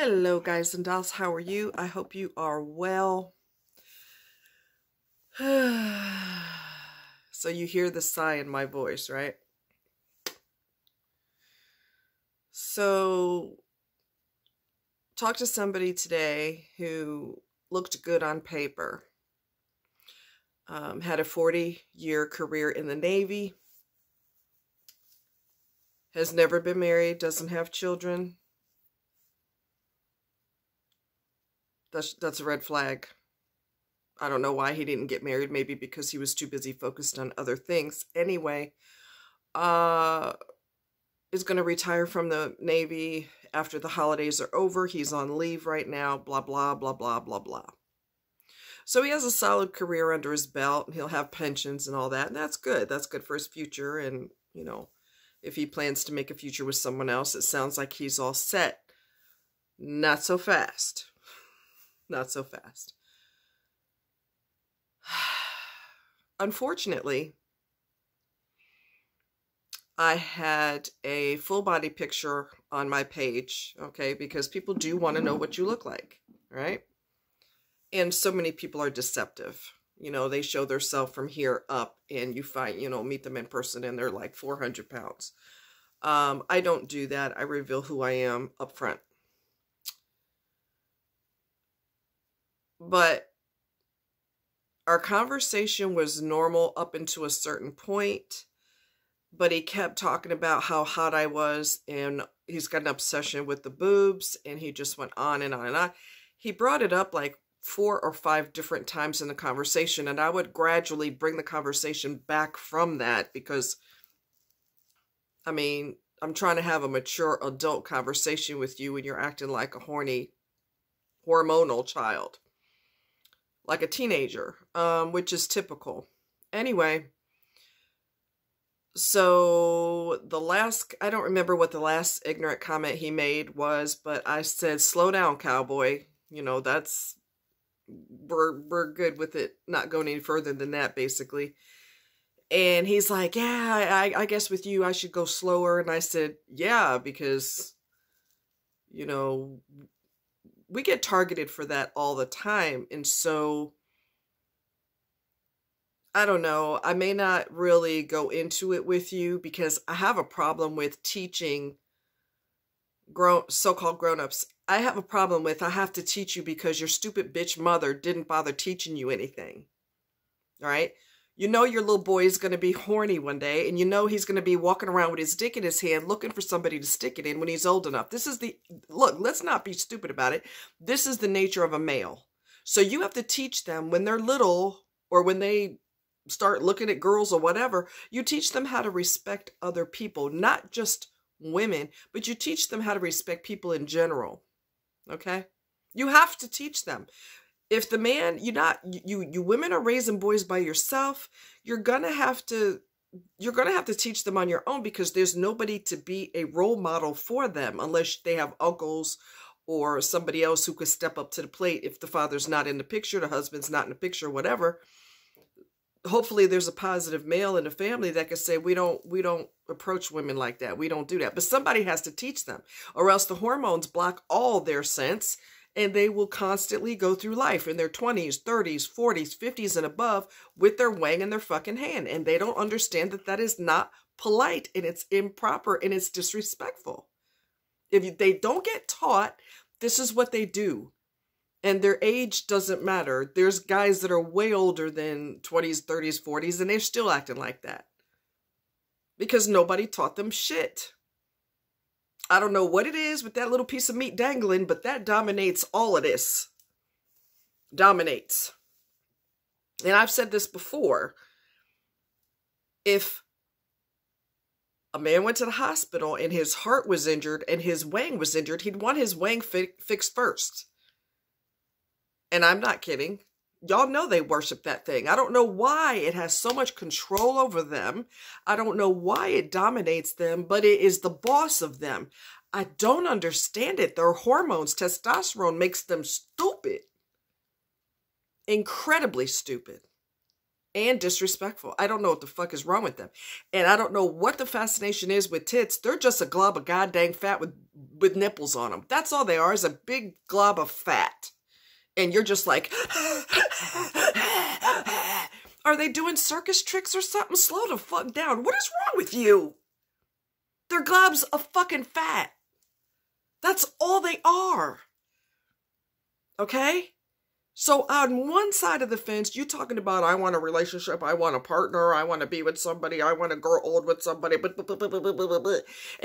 Hello guys and dolls, how are you? I hope you are well. So you hear the sigh in my voice, right? So talk to somebody today who looked good on paper. Had a 40-year career in the Navy. Has never been married, doesn't have children. That's a red flag. I don't know why he didn't get married. Maybe because he was too busy focused on other things. Anyway, is going to retire from the Navy after the holidays are over. He's on leave right now, blah, blah, blah, blah, blah, blah. So he has a solid career under his belt, and he'll have pensions and all that, and that's good. That's good for his future, and, you know, if he plans to make a future with someone else, it sounds like he's all set. Not so fast. Not so fast. Unfortunately, I had a full body picture on my page, okay, because people do want to know what you look like, right? And so many people are deceptive. You know, they show their self from here up, and you find, you know, meet them in person and they're like 400 pounds. I don't do that. I reveal who I am up front. But our conversation was normal up until a certain point. But he kept talking about how hot I was, and he's got an obsession with the boobs, and he just went on and on and on. He brought it up like 4 or 5 different times in the conversation, and I would gradually bring the conversation back from that because, I mean, I'm trying to have a mature adult conversation with you, and you're acting like a horny, hormonal child, like a teenager, which is typical. Anyway. So I don't remember what the last ignorant comment he made was, but I said, slow down, cowboy. You know, we're good with it not going any further than that, basically. And he's like, yeah, I guess with you, I should go slower. And I said, yeah, because, you know, we get targeted for that all the time. And so I don't know. I may not really go into it with you because I have a problem with teaching so-called grown-ups. I have a problem with I have to teach you because your stupid bitch mother didn't bother teaching you anything. All right? You know your little boy is going to be horny one day, and you know he's going to be walking around with his dick in his hand looking for somebody to stick it in when he's old enough. Look, let's not be stupid about it. This is the nature of a male. So you have to teach them when they're little or when they start looking at girls or whatever, you teach them how to respect other people, not just women, but you teach them how to respect people in general. Okay? You have to teach them. If the man, you women are raising boys by yourself, you're going to have to teach them on your own because there's nobody to be a role model for them unless they have uncles or somebody else who could step up to the plate if the father's not in the picture, the husband's not in the picture, whatever. Hopefully there's a positive male in the family that can say, we don't approach women like that. We don't do that. But somebody has to teach them, or else the hormones block all their sense, and they will constantly go through life in their 20s, 30s, 40s, 50s, and above with their wang in their fucking hand. And they don't understand that that is not polite, and it's improper, and it's disrespectful. If they don't get taught, this is what they do. And their age doesn't matter. There's guys that are way older than 20s, 30s, 40s, and they're still acting like that. Because nobody taught them shit. I don't know what it is with that little piece of meat dangling, but that dominates all of this. Dominates. And I've said this before. If a man went to the hospital and his heart was injured and his wang was injured, he'd want his wang fixed first. And I'm not kidding. Y'all know they worship that thing. I don't know why it has so much control over them. I don't know why it dominates them, but it is the boss of them. I don't understand it. Their hormones, testosterone makes them stupid. Incredibly stupid. and disrespectful. I don't know what the fuck is wrong with them. And I don't know what the fascination is with tits. They're just a glob of goddamn fat with nipples on them. That's all they are, is a big glob of fat. And you're just like, are they doing circus tricks or something? Slow the fuck down. What is wrong with you? They're globs of fucking fat. That's all they are. Okay? So on one side of the fence, you talking about, I want a relationship, I want a partner, I want to be with somebody, I want to grow old with somebody, and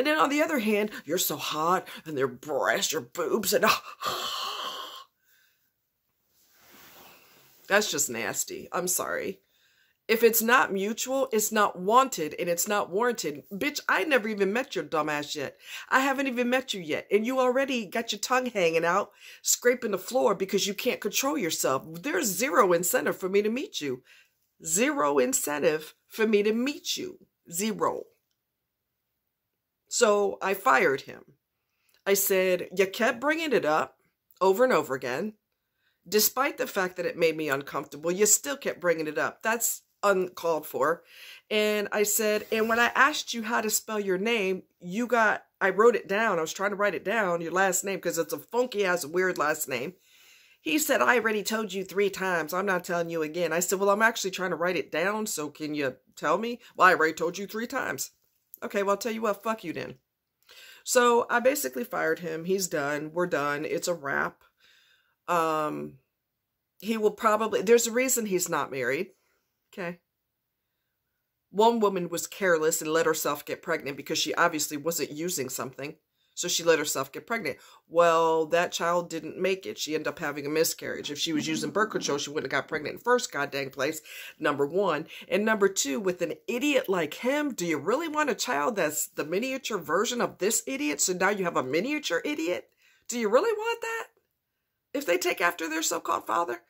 then on the other hand, you're so hot, and their breasts, your boobs, and that's just nasty. I'm sorry. If it's not mutual, it's not wanted, and it's not warranted. Bitch, I never even met your dumb ass yet. I haven't even met you yet. And you already got your tongue hanging out, scraping the floor because you can't control yourself. There's zero incentive for me to meet you. Zero incentive for me to meet you. Zero. So I fired him. I said, you kept bringing it up over and over again. Despite the fact that it made me uncomfortable, you still kept bringing it up. That's uncalled for. And I said, and when I asked you how to spell your name, I wrote it down. I was trying to write it down, your last name, because it's a funky ass weird last name. He said, I already told you 3 times. I'm not telling you again. I said, well, I'm actually trying to write it down. So can you tell me? Well, I already told you 3 times. Okay, well, I'll tell you what, fuck you then. So I basically fired him. He's done. We're done. It's a wrap. He will probably, there's a reason he's not married. Okay. One woman was careless and let herself get pregnant because she obviously wasn't using something. So she let herself get pregnant. Well, that child didn't make it. She ended up having a miscarriage. If she was using birth control, she wouldn't have got pregnant in the first goddamn place, number 1. And number 2, with an idiot like him, do you really want a child that's the miniature version of this idiot? So now you have a miniature idiot? Do you really want that? If they take after their so-called father?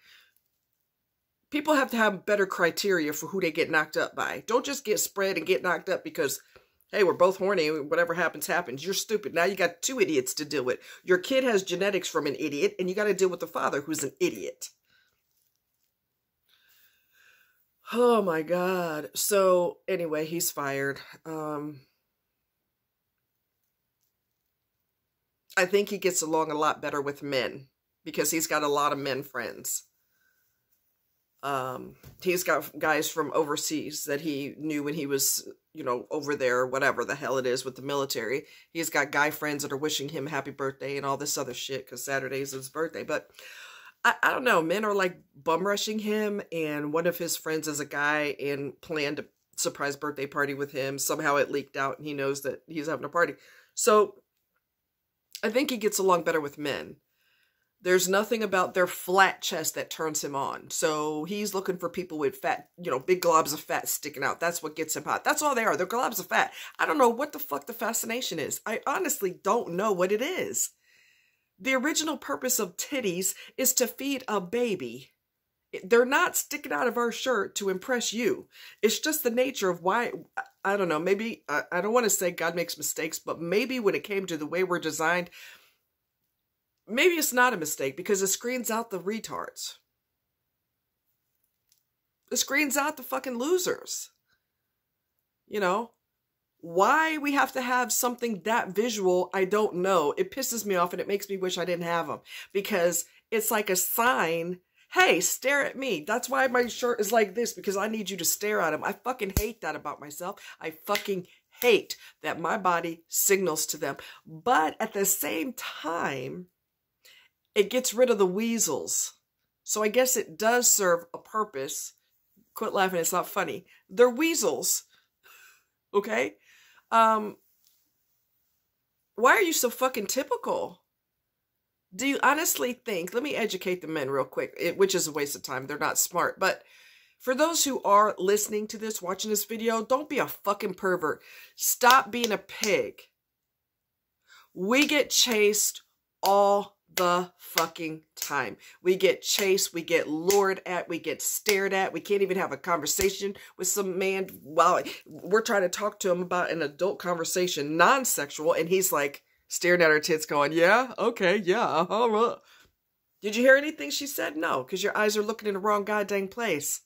People have to have better criteria for who they get knocked up by. Don't just get spread and get knocked up because, hey, we're both horny. Whatever happens, happens. You're stupid. Now you got 2 idiots to deal with. Your kid has genetics from an idiot, and you got to deal with the father who's an idiot. Oh, my God. So, anyway, he's fired. I think he gets along a lot better with men because he's got a lot of men friends. He's got guys from overseas that he knew when he was, over there, whatever the hell it is with the military. He's got guy friends that are wishing him happy birthday and all this other shit because Saturday's his birthday. But I don't know. Men are like bum rushing him, and one of his friends is a guy and planned a surprise birthday party with him. Somehow it leaked out and he knows that he's having a party. So I think he gets along better with men. There's nothing about their flat chest that turns him on. So he's looking for people with fat, big globs of fat sticking out. That's what gets him hot. That's all they are. They're globs of fat. I don't know what the fuck the fascination is. I honestly don't know what it is. The original purpose of titties is to feed a baby. They're not sticking out of our shirt to impress you. It's just the nature of why, I don't know, maybe, I don't want to say God makes mistakes, but maybe when it came to the way we're designed, maybe it's not a mistake because it screens out the retards. It screens out the fucking losers. Why we have to have something that visual, I don't know. It pisses me off and it makes me wish I didn't have them because it's like a sign, hey, stare at me. That's why my shirt is like this, because I need you to stare at him. I fucking hate that about myself. I fucking hate that my body signals to them. But at the same time, it gets rid of the weasels. So I guess it does serve a purpose. Quit laughing, it's not funny. They're weasels. Okay? Why are you so fucking typical? Do you honestly think, let me educate the men real quick, which is a waste of time. They're not smart. But for those who are listening to this, watching this video, don't be a fucking pervert. Stop being a pig. We get chased all the fucking time. We get chased, we get lured at, we get stared at. We can't even have a conversation with some man while we're trying to talk to him about an adult conversation, non-sexual, and he's like staring at her tits going, yeah, okay, yeah, Did you hear anything she said? No, because your eyes are looking in the wrong goddamn place.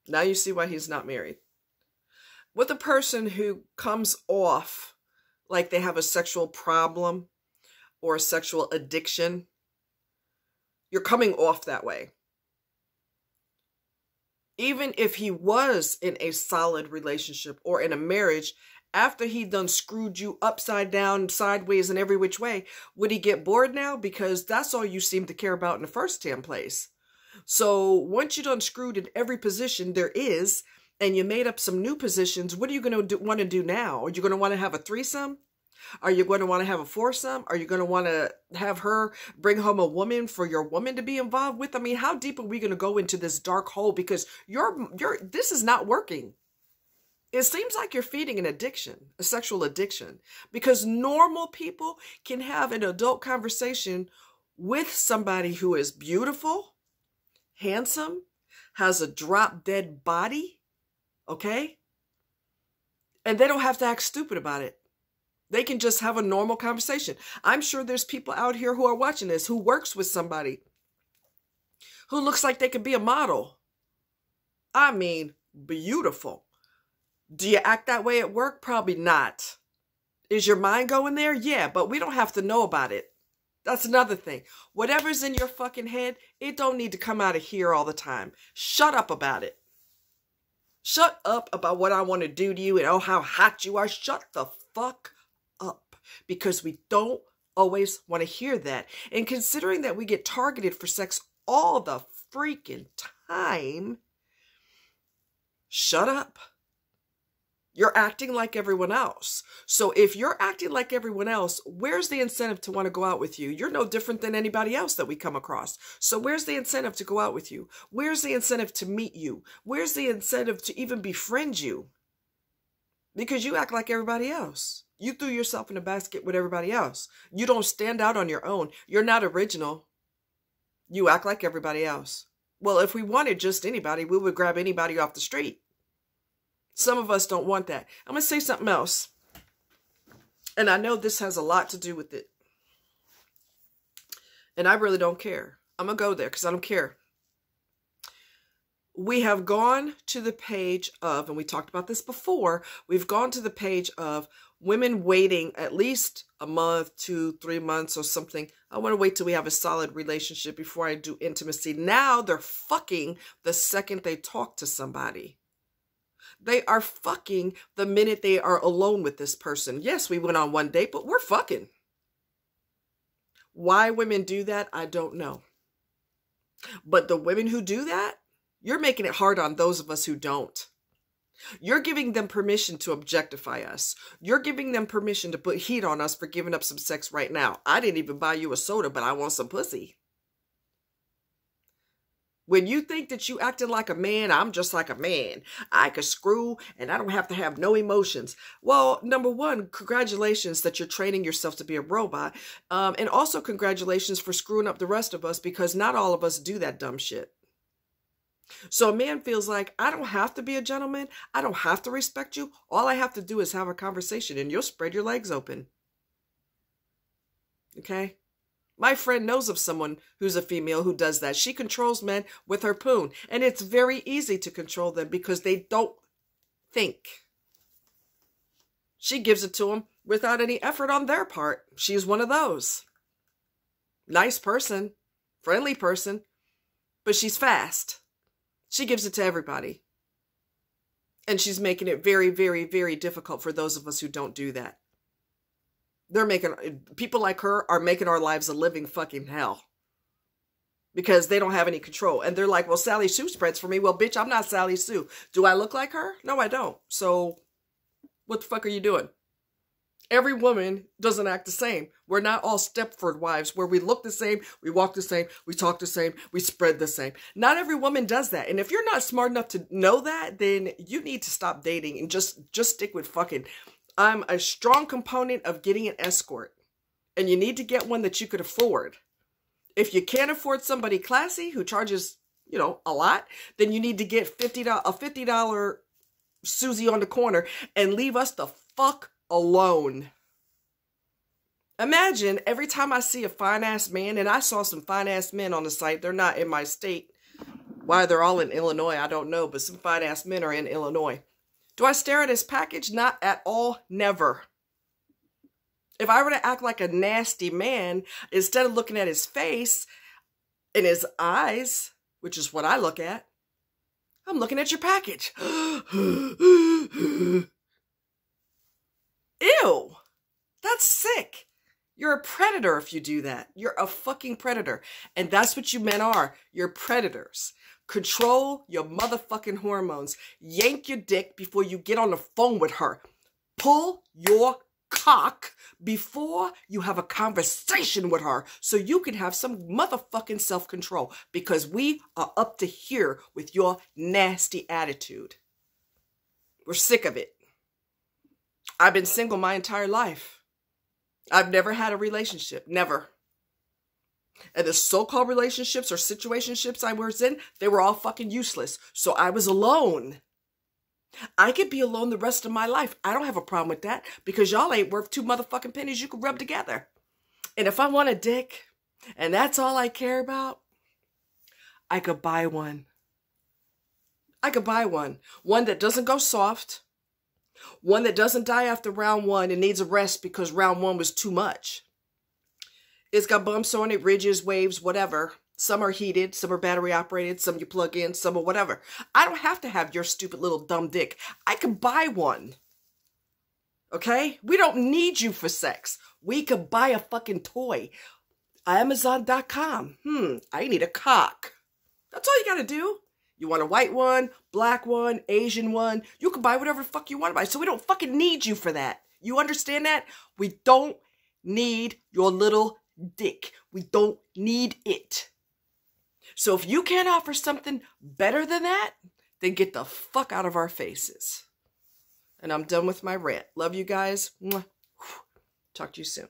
Now you see why he's not married. With a person who comes off like they have a sexual problem or a sexual addiction, you're coming off that way. Even if he was in a solid relationship or in a marriage, after he done screwed you upside down, sideways, and every which way, would he get bored now? Because that's all you seem to care about in the first damn place. So once you done screwed in every position there is, and you made up some new positions, what are you going to want to do now? Are you going to want to have a threesome? Are you going to want to have a foursome? Are you going to want to have her bring home a woman for your woman to be involved with? I mean, how deep are we going to go into this dark hole? Because this is not working. It seems like you're feeding an addiction, a sexual addiction, because normal people can have an adult conversation with somebody who is beautiful, handsome, has a drop dead body, okay? And they don't have to act stupid about it. They can just have a normal conversation. I'm sure there's people out here who are watching this who works with somebody who looks like they could be a model. I mean, beautiful. Do you act that way at work? Probably not. Is your mind going there? Yeah, but we don't have to know about it. That's another thing. Whatever's in your fucking head, it don't need to come out of here all the time. Shut up about it. Shut up about what I want to do to you and oh, how hot you are. Shut the fuck up, because we don't always want to hear that. And considering that we get targeted for sex all the freaking time, shut up. You're acting like everyone else. So if you're acting like everyone else, where's the incentive to want to go out with you? You're no different than anybody else that we come across. So where's the incentive to go out with you? Where's the incentive to meet you? Where's the incentive to even befriend you? Because you act like everybody else. You threw yourself in a basket with everybody else. You don't stand out on your own. You're not original. You act like everybody else. Well, if we wanted just anybody, we would grab anybody off the street. Some of us don't want that. I'm going to say something else. And I know this has a lot to do with it. And I really don't care. I'm going to go there because I don't care. We have gone to the page of, and we talked about this before, we've gone to the page of women waiting at least a month, 2, 3 months or something. I want to wait till we have a solid relationship before I do intimacy. Now they're fucking the second they talk to somebody. They are fucking the minute they are alone with this person. Yes, we went on one date, but we're fucking. Why women do that, I don't know. But the women who do that, you're making it hard on those of us who don't. You're giving them permission to objectify us. You're giving them permission to put heat on us for giving up some sex right now. I didn't even buy you a soda, but I want some pussy. When you think that you acted like a man, I'm just like a man. I could screw and I don't have to have no emotions. Well, number one, congratulations that you're training yourself to be a robot. And also congratulations for screwing up the rest of us, because not all of us do that dumb shit. So a man feels like, I don't have to be a gentleman. I don't have to respect you. All I have to do is have a conversation and you'll spread your legs open. Okay? My friend knows of someone who's a female who does that. She controls men with her poon. And it's very easy to control them because they don't think. She gives it to them without any effort on their part. She's one of those. Nice person, friendly person, but she's fast. She gives it to everybody. And she's making it very, very, very difficult for those of us who don't do that. People like her are making our lives a living fucking hell. Because they don't have any control. And they're like, well, Sally Sue spreads for me. Well, bitch, I'm not Sally Sue. Do I look like her? No, I don't. So what the fuck are you doing? Every woman doesn't act the same. We're not all Stepford wives where we look the same, we walk the same, we talk the same, we spread the same. Not every woman does that. And if you're not smart enough to know that, then you need to stop dating and just stick with fucking. I'm a strong component of getting an escort. And you need to get one that you could afford. If you can't afford somebody classy who charges, a lot, then you need to get a $50 Susie on the corner and leave us the fuck alone. Imagine every time I see a fine-ass man, and I saw some fine-ass men on the site, they're not in my state, Why they're all in Illinois, I don't know, but some fine-ass men are in Illinois. Do I stare at his package? Not at all. Never. If I were to act like a nasty man, instead of looking at his face and his eyes, which is what I look at, I'm looking at your package. Ew. That's sick. You're a predator if you do that. You're a fucking predator. And that's what you men are. You're predators. Control your motherfucking hormones. Yank your dick before you get on the phone with her. Pull your cock before you have a conversation with her so you can have some motherfucking self-control, because we are up to here with your nasty attitude. We're sick of it. I've been single my entire life. I've never had a relationship. Never. And the so-called relationships or situationships I was in, they were all fucking useless. So I was alone. I could be alone the rest of my life. I don't have a problem with that, because y'all ain't worth 2 motherfucking pennies you could rub together. And if I want a dick and that's all I care about, I could buy one. I could buy one. One that doesn't go soft. One that doesn't die after round 1 and needs a rest because round 1 was too much. It's got bumps on it, ridges, waves, whatever. Some are heated, some are battery operated, some you plug in, some are whatever. I don't have to have your stupid little dumb dick. I can buy one. Okay? We don't need you for sex. We could buy a fucking toy. Amazon.com. I need a cock. That's all you gotta do. You want a white one, black one, Asian one. You can buy whatever the fuck you want to buy. So we don't fucking need you for that. You understand that? We don't need your little dick. We don't need it. So if you can't offer something better than that, then get the fuck out of our faces. And I'm done with my rant. Love you guys. Talk to you soon.